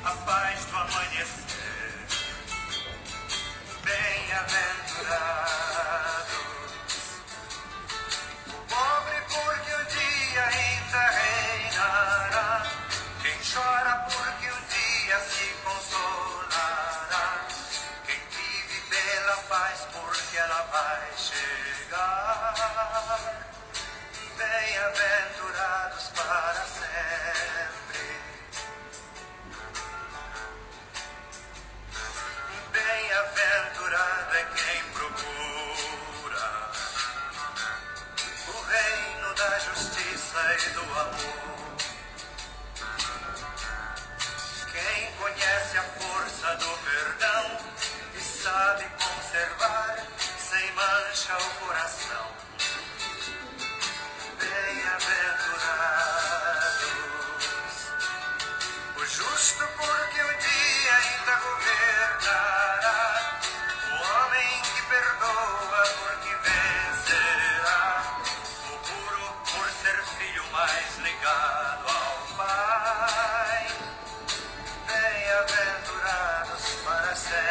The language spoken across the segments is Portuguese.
a paz do amanhecer. Bem-aventurados o pobre, porque um dia ainda reinará. Quem chora, porque um dia se consolará. Quem vive pela paz, porque ela vai chegar. Bem-aventurados para sempre. Bem-aventurado é quem procura o reino da justiça e do amor. Quem conhece a força do perdão e sabe conservar sem mancha o coração. Bem-aventurados o justo, porque um dia ainda governará. O homem que perdoa, porque vencerá. O puro, por ser filho mais ligado ao Pai. Bem-aventurados para sempre.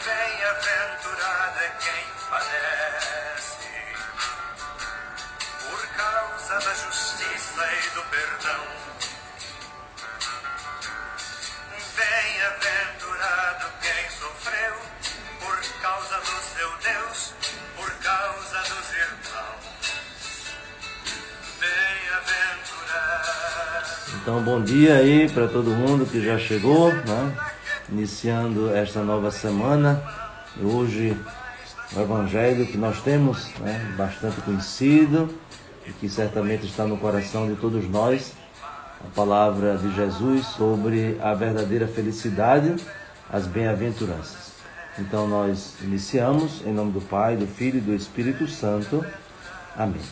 Bem-aventurado é quem padece por causa da justiça e do perdão. Bem-aventurado quem sofreu por causa do seu Deus, por causa dos irmãos. Bem-aventurado. Então, bom dia aí para todo mundo que já chegou, né? Iniciando esta nova semana. Hoje o Evangelho que nós temos, né, bastante conhecido e que certamente está no coração de todos nós, a palavra de Jesus sobre a verdadeira felicidade, as bem-aventuranças. Então nós iniciamos em nome do Pai, do Filho e do Espírito Santo. Amém.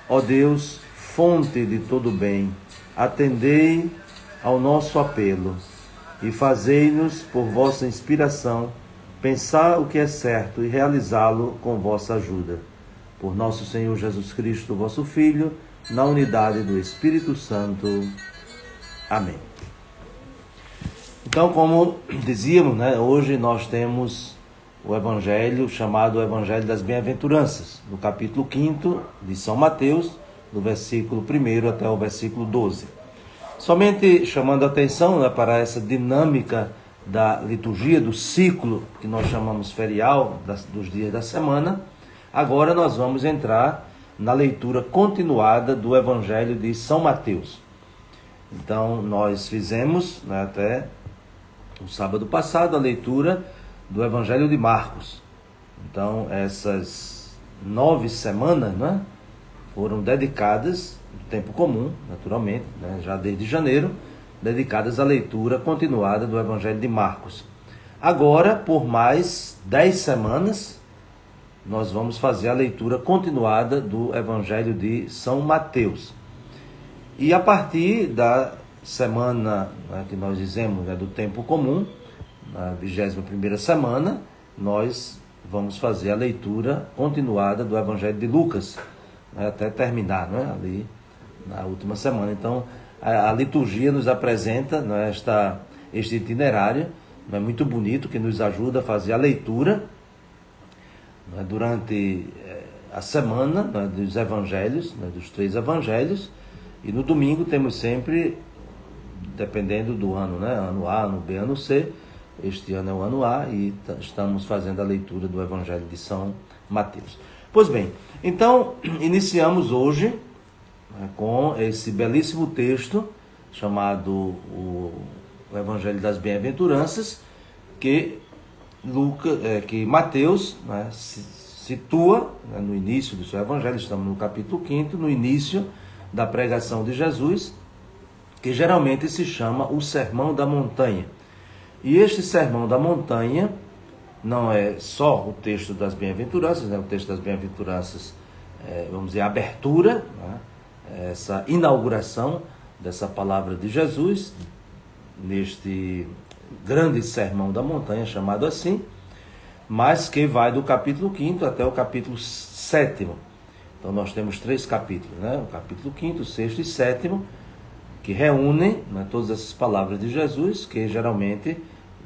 Ó Deus, fonte de todo bem, atendei ao nosso apelo e fazei-nos, por vossa inspiração, pensar o que é certo e realizá-lo com vossa ajuda. Por nosso Senhor Jesus Cristo, vosso Filho, na unidade do Espírito Santo. Amém. Então, como dizíamos, né, hoje nós temos o Evangelho chamado o Evangelho das Bem-aventuranças, no capítulo 5 de São Mateus, do versículo 1 até o versículo 12. Somente chamando a atenção, né, para essa dinâmica da liturgia, do ciclo que nós chamamos ferial, dos dias da semana. Agora nós vamos entrar na leitura continuada do Evangelho de São Mateus. Então nós fizemos, né, até o sábado passado, a leitura do Evangelho de Marcos. Então essas 9 semanas, né, foram dedicadas, no tempo comum, naturalmente, né, já desde janeiro, dedicadas à leitura continuada do Evangelho de Marcos. Agora, por mais 10 semanas, nós vamos fazer a leitura continuada do Evangelho de São Mateus. E a partir da semana, né, que nós dizemos, né, do tempo comum, na 21ª semana, nós vamos fazer a leitura continuada do Evangelho de Lucas, né, até terminar, né, ali na última semana. Então, a liturgia nos apresenta, né, este itinerário, né, muito bonito, que nos ajuda a fazer a leitura, né, durante a semana, né, dos evangelhos, né, dos 3 evangelhos. E no domingo temos sempre, dependendo do ano, né, ano A, ano B, ano C. Este ano é o ano A e estamos fazendo a leitura do Evangelho de São Mateus. Pois bem, então iniciamos hoje, né, com esse belíssimo texto chamado o Evangelho das Bem-aventuranças, que Mateus, né, situa, né, no início do seu Evangelho. Estamos no capítulo 5, no início da pregação de Jesus, que geralmente se chama o Sermão da Montanha. E este Sermão da Montanha não é só o texto das Bem-aventuranças, né? O texto das Bem-aventuranças, vamos dizer, a abertura, né? Essa inauguração dessa palavra de Jesus, neste grande Sermão da Montanha, chamado assim, mas que vai do capítulo 5 até o capítulo 7. Então nós temos 3 capítulos, né? O capítulo 5º, 6º e 7º, que reúnem, né, todas essas palavras de Jesus, que geralmente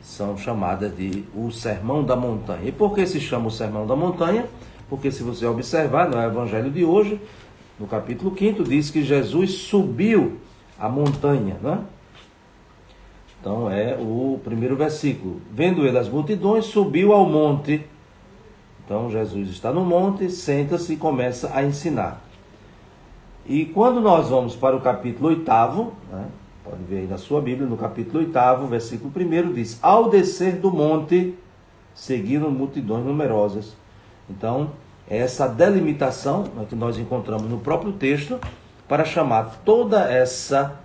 são chamadas de o Sermão da Montanha. E por que se chama o Sermão da Montanha? Porque se você observar no Evangelho de hoje, no capítulo 5º, diz que Jesus subiu a montanha, né? Então é o primeiro versículo. Vendo ele as multidões, subiu ao monte. Então Jesus está no monte, senta-se e começa a ensinar. E quando nós vamos para o capítulo 8º, né, pode ver aí na sua Bíblia, no capítulo 8º, versículo 1, diz: ao descer do monte, seguiram multidões numerosas. Então, é essa delimitação, né, que nós encontramos no próprio texto, para chamar toda essa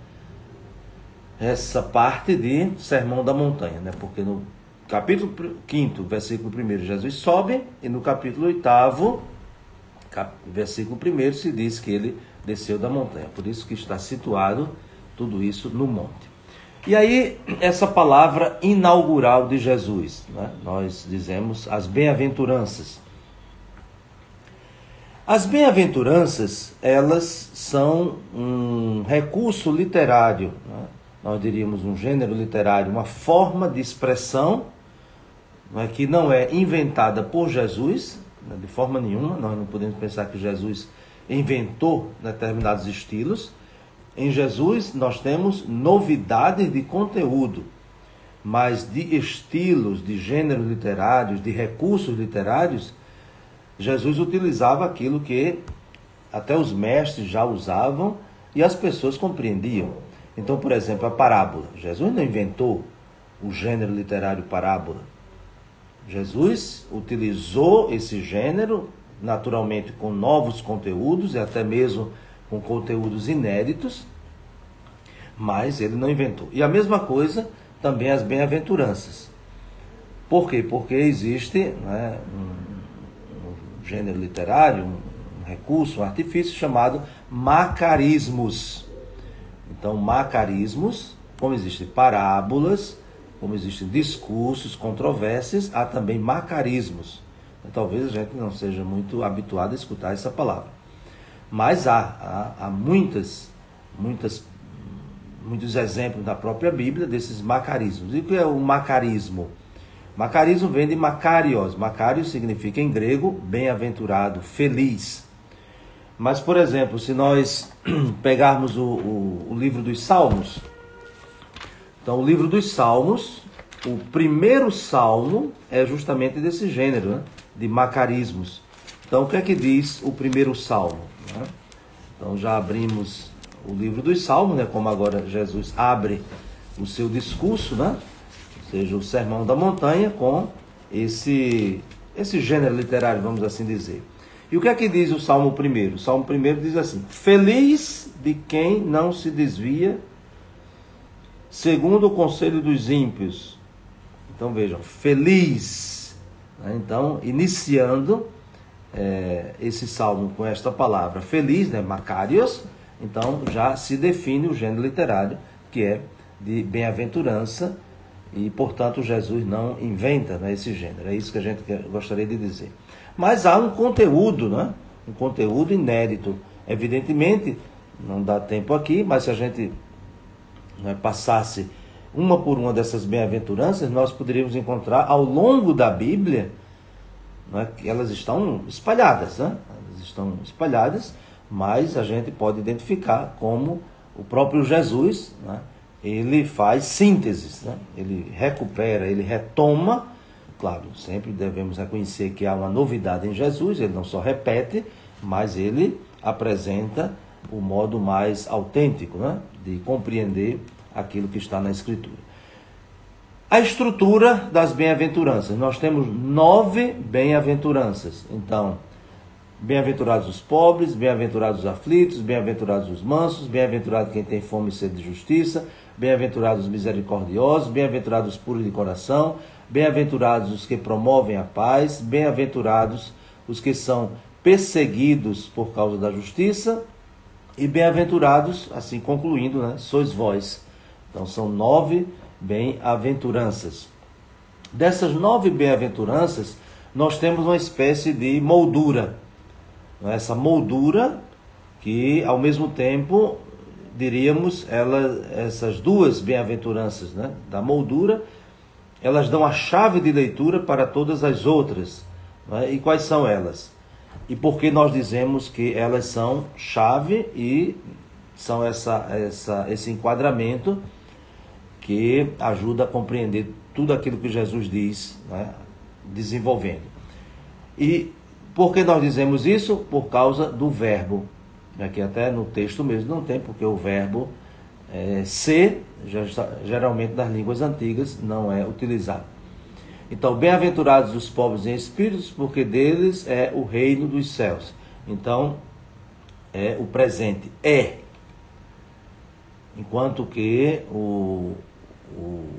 parte de Sermão da Montanha, né? Porque no capítulo 5º, versículo 1, Jesus sobe, e no capítulo 8º, versículo 1, se diz que ele desceu da montanha. Por isso que está situado tudo isso no monte. E aí, essa palavra inaugural de Jesus, né? Nós dizemos as bem-aventuranças. As bem-aventuranças, elas são um recurso literário, né? Nós diríamos um gênero literário, uma forma de expressão, né, que não é inventada por Jesus, né, de forma nenhuma. Nós não podemos pensar que Jesus inventou determinados estilos. Em Jesus nós temos novidades de conteúdo, mas de estilos, de gêneros literários, de recursos literários, Jesus utilizava aquilo que até os mestres já usavam e as pessoas compreendiam. Então, por exemplo, a parábola. Jesus não inventou o gênero literário parábola. Jesus utilizou esse gênero, naturalmente com novos conteúdos e até mesmo com conteúdos inéditos, mas ele não inventou. E a mesma coisa também as bem-aventuranças. Por quê? Porque existe, né, um gênero literário, um recurso, um artifício chamado macarismos. Então, macarismos, como existem parábolas, como existem discursos, controvérsias, há também macarismos. Talvez a gente não seja muito habituado a escutar essa palavra. Mas há muitos exemplos da própria Bíblia desses macarismos. E o que é o macarismo? Macarismo vem de Makarios. Makarios significa em grego bem-aventurado, feliz. Mas, por exemplo, se nós pegarmos o livro dos Salmos, então o livro dos Salmos, o primeiro salmo é justamente desse gênero, né, de macarismos. Então, o que é que diz o primeiro salmo? Né? Então, já abrimos o livro dos Salmos, né, como agora Jesus abre o seu discurso, né, ou seja, o Sermão da Montanha, com esse gênero literário, vamos assim dizer. E o que é que diz o Salmo 1? O Salmo 1 diz assim: feliz de quem não se desvia segundo o conselho dos ímpios. Então vejam, feliz. Então, iniciando esse salmo com esta palavra feliz, né, Makarios, então já se define o gênero literário, que é de bem-aventurança, e portanto Jesus não inventa, né, esse gênero. É isso que a gente gostaria de dizer. Mas há um conteúdo, né? Um conteúdo inédito. Evidentemente, não dá tempo aqui, mas se a gente, né, passasse uma por uma dessas bem-aventuranças, nós poderíamos encontrar ao longo da Bíblia, né, que elas estão espalhadas, né? Elas estão espalhadas, mas a gente pode identificar como o próprio Jesus, né, ele faz sínteses, né? Ele recupera, ele retoma. Claro, sempre devemos reconhecer que há uma novidade em Jesus, ele não só repete, mas ele apresenta o modo mais autêntico, né, de compreender aquilo que está na Escritura. A estrutura das bem-aventuranças. Nós temos 9 bem-aventuranças. Então, bem-aventurados os pobres, bem-aventurados os aflitos, bem-aventurados os mansos, bem-aventurado quem tem fome e sede de justiça, bem-aventurados os misericordiosos, bem-aventurados os puros de coração, bem-aventurados os que promovem a paz, bem-aventurados os que são perseguidos por causa da justiça, e bem-aventurados, assim concluindo, né, sois vós. Então são 9 bem-aventuranças. Dessas 9 bem-aventuranças, nós temos uma espécie de moldura. essa moldura que, ao mesmo tempo, diríamos, essas duas bem-aventuranças, né, da moldura, elas dão a chave de leitura para todas as outras. Né? E quais são elas? E por que nós dizemos que elas são chave e são esse enquadramento que ajuda a compreender tudo aquilo que Jesus diz, né, desenvolvendo. E por que nós dizemos isso? Por causa do verbo. Aqui até no texto mesmo não tem, porque o verbo ser, geralmente nas línguas antigas, não é utilizado. Então, bem-aventurados os pobres em espíritos, porque deles é o reino dos céus. Então, é o presente, é. Enquanto que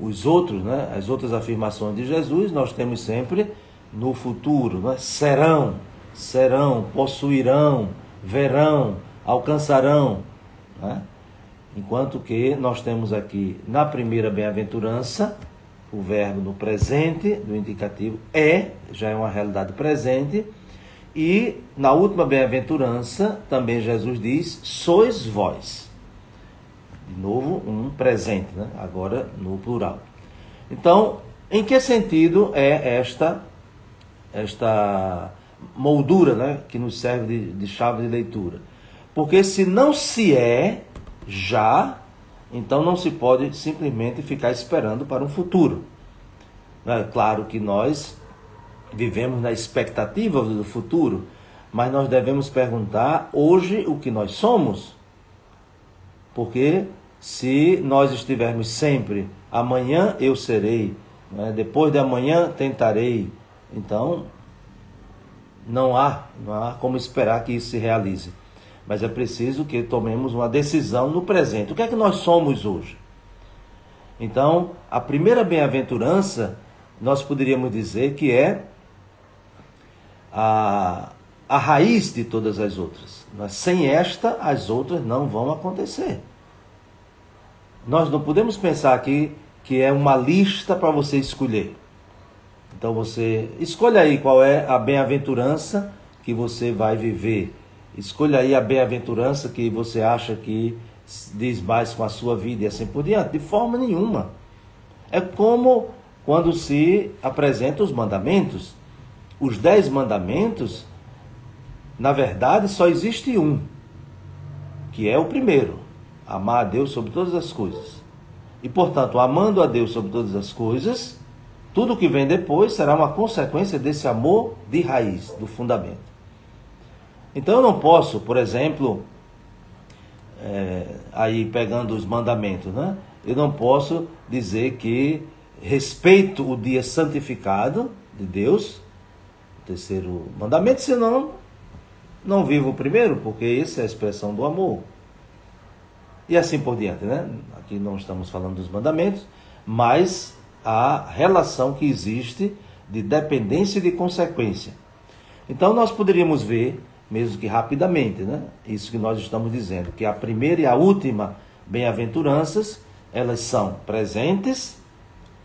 os outros, né, as outras afirmações de Jesus, nós temos sempre no futuro, né? Serão, possuirão, verão, alcançarão, né? Enquanto que nós temos aqui na primeira bem-aventurança o verbo no presente, do indicativo já é uma realidade presente, e na última bem-aventurança também Jesus diz, sois vós. De novo, um presente, né? Agora no plural. Então, em que sentido é esta moldura, né, que nos serve de chave de leitura? Porque se não se é já, então não se pode simplesmente ficar esperando para um futuro. É claro que nós vivemos na expectativa do futuro, mas nós devemos perguntar hoje o que nós somos. Porque se nós estivermos sempre, amanhã eu serei, né, depois de amanhã tentarei, então não há como esperar que isso se realize. Mas é preciso que tomemos uma decisão no presente. O que é que nós somos hoje? Então, a primeira bem-aventurança, nós poderíamos dizer que é a raiz de todas as outras. Sem esta, as outras não vão acontecer. Nós não podemos pensar aqui que é uma lista para você escolher. Então você escolha aí qual é a bem-aventurança que você vai viver. Escolha aí a bem-aventurança que você acha que diz mais com a sua vida e assim por diante. De forma nenhuma. É como quando se apresentam os mandamentos. Os 10 mandamentos, na verdade, só existe um, que é o primeiro. Amar a Deus sobre todas as coisas. E, portanto, amando a Deus sobre todas as coisas, tudo que vem depois será uma consequência desse amor de raiz, do fundamento. Então eu não posso, por exemplo, aí pegando os mandamentos, né? Eu não posso dizer que respeito o dia santificado de Deus, o terceiro mandamento, senão não vivo o primeiro, porque essa é a expressão do amor. E assim por diante, né? Aqui não estamos falando dos mandamentos, mas a relação que existe de dependência e de consequência. Então nós poderíamos ver, mesmo que rapidamente, né, isso que nós estamos dizendo, que a primeira e a última bem-aventuranças, elas são presentes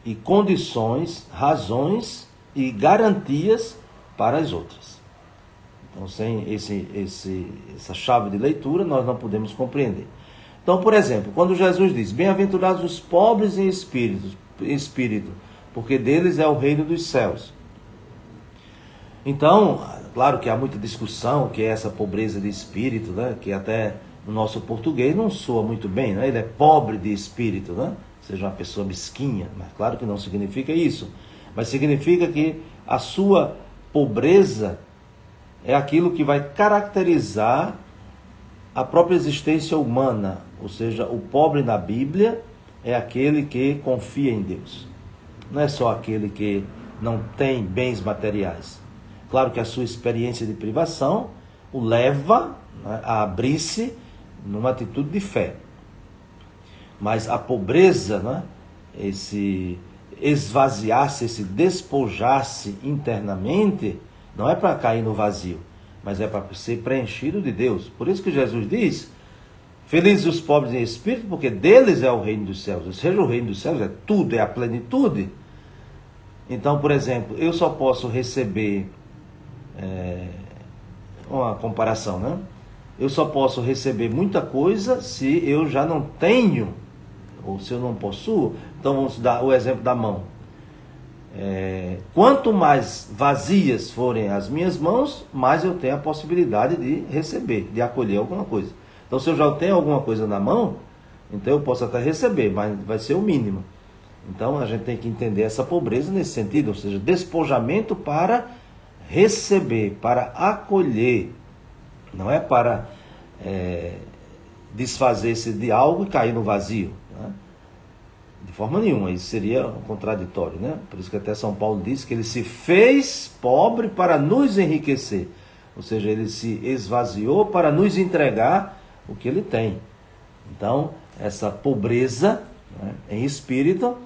e condições, razões e garantias para as outras. Então, sem essa chave de leitura, nós não podemos compreender. Então, por exemplo, quando Jesus diz, bem-aventurados os pobres em espírito, porque deles é o reino dos céus. Então, claro que há muita discussão, que é essa pobreza de espírito, né? Que até no nosso português não soa muito bem, né? Ele é pobre de espírito, né? Seja uma pessoa mesquinha, mas claro que não significa isso. Mas significa que a sua pobreza é aquilo que vai caracterizar a própria existência humana. Ou seja, o pobre na Bíblia é aquele que confia em Deus. Não é só aquele que não tem bens materiais. Claro que a sua experiência de privação o leva, né, a abrir-se numa atitude de fé. Mas a pobreza, né, esse esvaziar-se, esse despojar-se internamente, não é para cair no vazio, mas é para ser preenchido de Deus. Por isso que Jesus diz, felizes os pobres em espírito, porque deles é o reino dos céus. Ou seja, o reino dos céus é tudo, é a plenitude. Então, por exemplo, eu só posso receber uma comparação, né? Eu só posso receber muita coisa se eu já não tenho, ou se eu não possuo. Então vamos dar o exemplo da mão. Quanto mais vazias forem as minhas mãos, mais eu tenho a possibilidade de receber, de acolher alguma coisa. Então se eu já tenho alguma coisa na mão, então eu posso até receber, mas vai ser o mínimo. Então a gente tem que entender essa pobreza nesse sentido, ou seja, despojamento para receber, para acolher. Não é para desfazer-se de algo e cair no vazio, né? De forma nenhuma, isso seria contraditório, né? Por isso que até São Paulo diz que ele se fez pobre para nos enriquecer. Ou seja, ele se esvaziou para nos entregar o que ele tem. Então, essa pobreza, né, em espírito,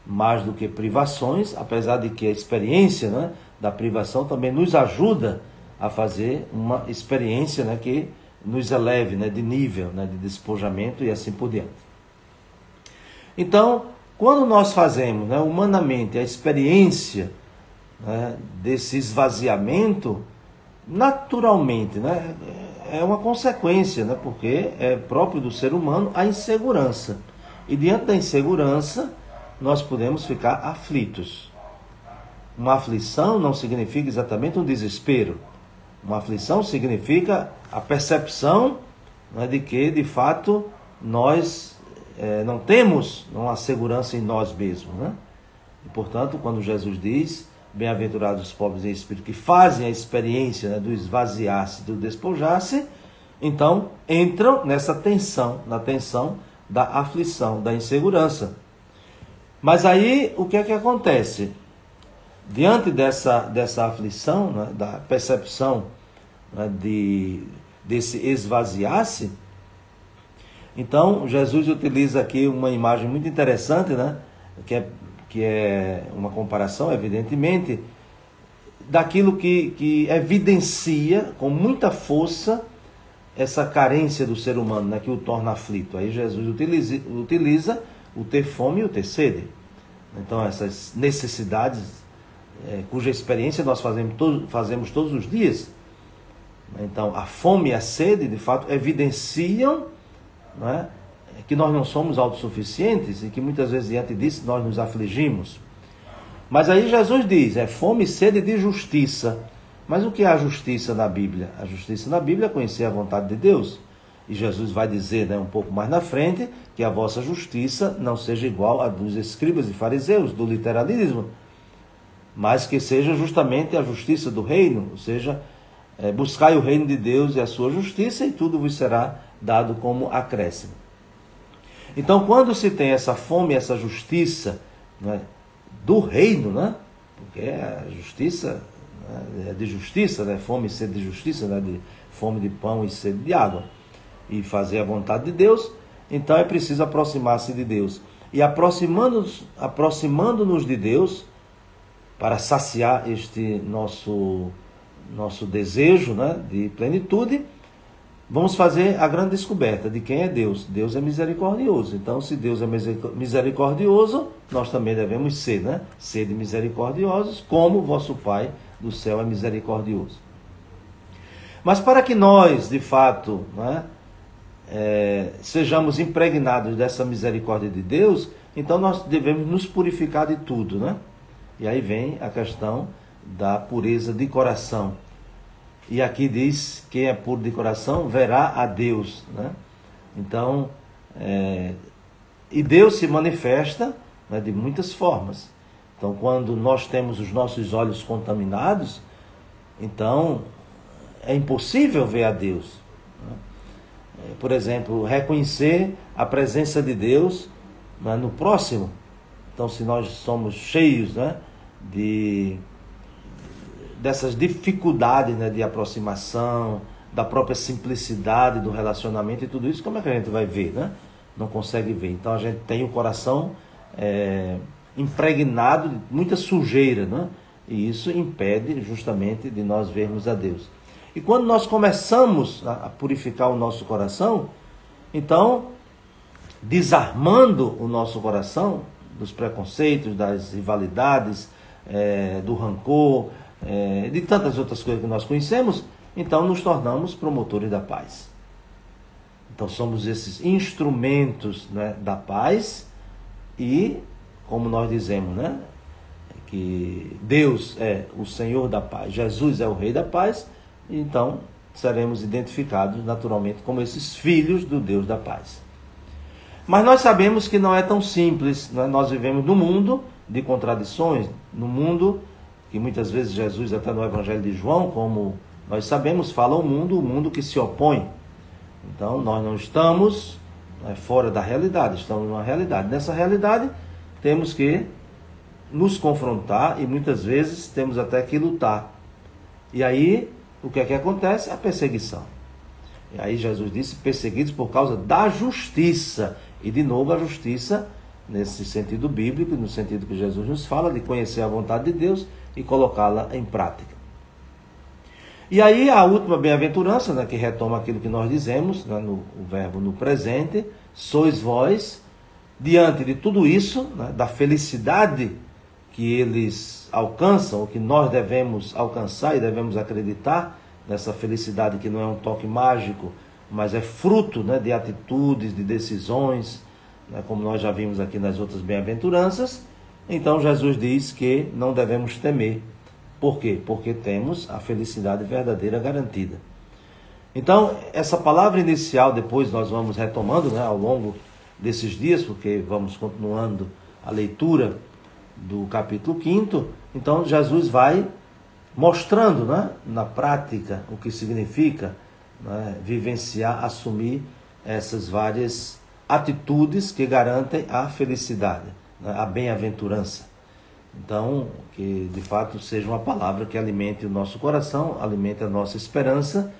mais do que privações, apesar de que a experiência, né, da privação também nos ajuda a fazer uma experiência, né, que nos eleve, né, de nível, né, de despojamento e assim por diante. Então, quando nós fazemos, né, humanamente a experiência, né, desse esvaziamento, naturalmente, né, é uma consequência, né, porque é próprio do ser humano a insegurança. E diante da insegurança, nós podemos ficar aflitos. Uma aflição não significa exatamente um desespero. Uma aflição significa a percepção, né, de que, de fato, nós não temos uma segurança em nós mesmos, né? E, portanto, quando Jesus diz, bem-aventurados os pobres em espírito, que fazem a experiência, né, do esvaziar-se, do despojar-se, então entram nessa tensão, na tensão da aflição, da insegurança. Mas aí, o que é que acontece? Diante dessa aflição, né, da percepção, né, desse esvaziar-se, então Jesus utiliza aqui uma imagem muito interessante, né, que é uma comparação, evidentemente, daquilo que evidencia com muita força essa carência do ser humano, né, que o torna aflito. Aí Jesus utiliza o ter fome e o ter sede. Então essas necessidades cuja experiência nós fazemos todos os dias. Então a fome e a sede, de fato, evidenciam, não é, que nós não somos autossuficientes e que muitas vezes diante disso nós nos afligimos. Mas aí Jesus diz, fome e sede de justiça. Mas o que é a justiça na Bíblia? A justiça na Bíblia é conhecer a vontade de Deus. E Jesus vai dizer, né, um pouco mais na frente, que a vossa justiça não seja igual à dos escribas e fariseus, do literalismo, mas que seja justamente a justiça do reino, ou seja, buscai o reino de Deus e a sua justiça, e tudo vos será dado como acréscimo. Então, quando se tem essa fome, essa justiça, né, do reino, né, porque a justiça, né, é de justiça, né, fome e sede de justiça, né, de fome de pão e sede de água, e fazer a vontade de Deus, então é preciso aproximar-se de Deus. E aproximando-nos de Deus, para saciar este nosso desejo, né, de plenitude, vamos fazer a grande descoberta de quem é Deus. Deus é misericordioso. Então, se Deus é misericordioso, nós também devemos ser, né? Sede misericordiosos, como o vosso Pai do céu é misericordioso. Mas para que nós, de fato, né, sejamos impregnados dessa misericórdia de Deus, então nós devemos nos purificar de tudo, né? E aí vem a questão da pureza de coração. E aqui diz, quem é puro de coração verá a Deus, né? Então, e Deus se manifesta, né, de muitas formas. Então, quando nós temos os nossos olhos contaminados, então é impossível ver a Deus, né? Por exemplo, reconhecer a presença de Deus, né, no próximo. Então, se nós somos cheios, né, dessas dificuldades, né, de aproximação, da própria simplicidade do relacionamento e tudo isso, como é que a gente vai ver, né? Não consegue ver. Então a gente tem o coração impregnado de muita sujeira, né? E isso impede justamente de nós vermos a Deus. E quando nós começamos a purificar o nosso coração, então, desarmando o nosso coração dos preconceitos, das rivalidades, do rancor, de tantas outras coisas que nós conhecemos, então nos tornamos promotores da paz. Então somos esses instrumentos, né, da paz e, como nós dizemos, né, que Deus é o Senhor da paz, Jesus é o Rei da paz, então seremos identificados naturalmente como esses filhos do Deus da paz. Mas nós sabemos que não é tão simples, né? Nós vivemos num mundo de contradições, num mundo que muitas vezes Jesus, até no Evangelho de João, como nós sabemos, fala o mundo que se opõe. Então nós não estamos, né, fora da realidade, estamos numa realidade. Nessa realidade temos que nos confrontar e muitas vezes temos até que lutar. E aí o que é que acontece? A perseguição. E aí Jesus disse, perseguidos por causa da justiça. E de novo a justiça, nesse sentido bíblico, no sentido que Jesus nos fala, de conhecer a vontade de Deus e colocá-la em prática. E aí a última bem-aventurança, né, que retoma aquilo que nós dizemos, né, o verbo no presente, sois vós, diante de tudo isso, né, da felicidade que eles alcançam, o que nós devemos alcançar e devemos acreditar nessa felicidade que não é um toque mágico, mas é fruto, né, de atitudes, de decisões, né, como nós já vimos aqui nas outras bem-aventuranças. Então Jesus diz que não devemos temer. Por quê? Porque temos a felicidade verdadeira garantida. Então, essa palavra inicial, depois nós vamos retomando, né, ao longo desses dias, porque vamos continuando a leitura do capítulo 5º, então Jesus vai mostrando, né, na prática o que significa, né, vivenciar, assumir essas várias atitudes que garantem a felicidade, né, a bem-aventurança. Então, que de fato seja uma palavra que alimente o nosso coração, alimente a nossa esperança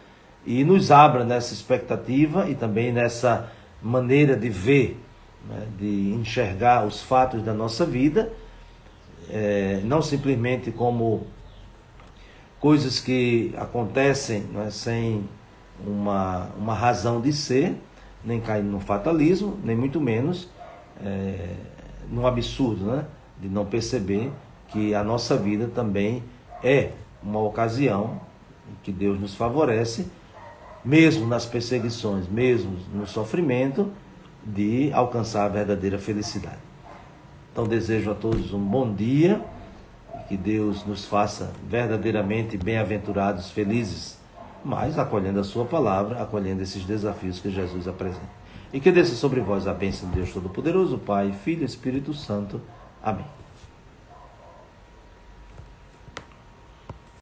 e nos abra nessa expectativa e também nessa maneira de ver, né, de enxergar os fatos da nossa vida, não simplesmente como coisas que acontecem, né, sem uma razão de ser, nem caindo no fatalismo, nem muito menos num absurdo, né, de não perceber que a nossa vida também é uma ocasião em que Deus nos favorece, mesmo nas perseguições, mesmo no sofrimento, de alcançar a verdadeira felicidade. Então desejo a todos um bom dia, e que Deus nos faça verdadeiramente bem-aventurados, felizes, mas acolhendo a sua palavra, acolhendo esses desafios que Jesus apresenta. E que desça sobre vós a bênção de Deus Todo-Poderoso, Pai, Filho e Espírito Santo. Amém.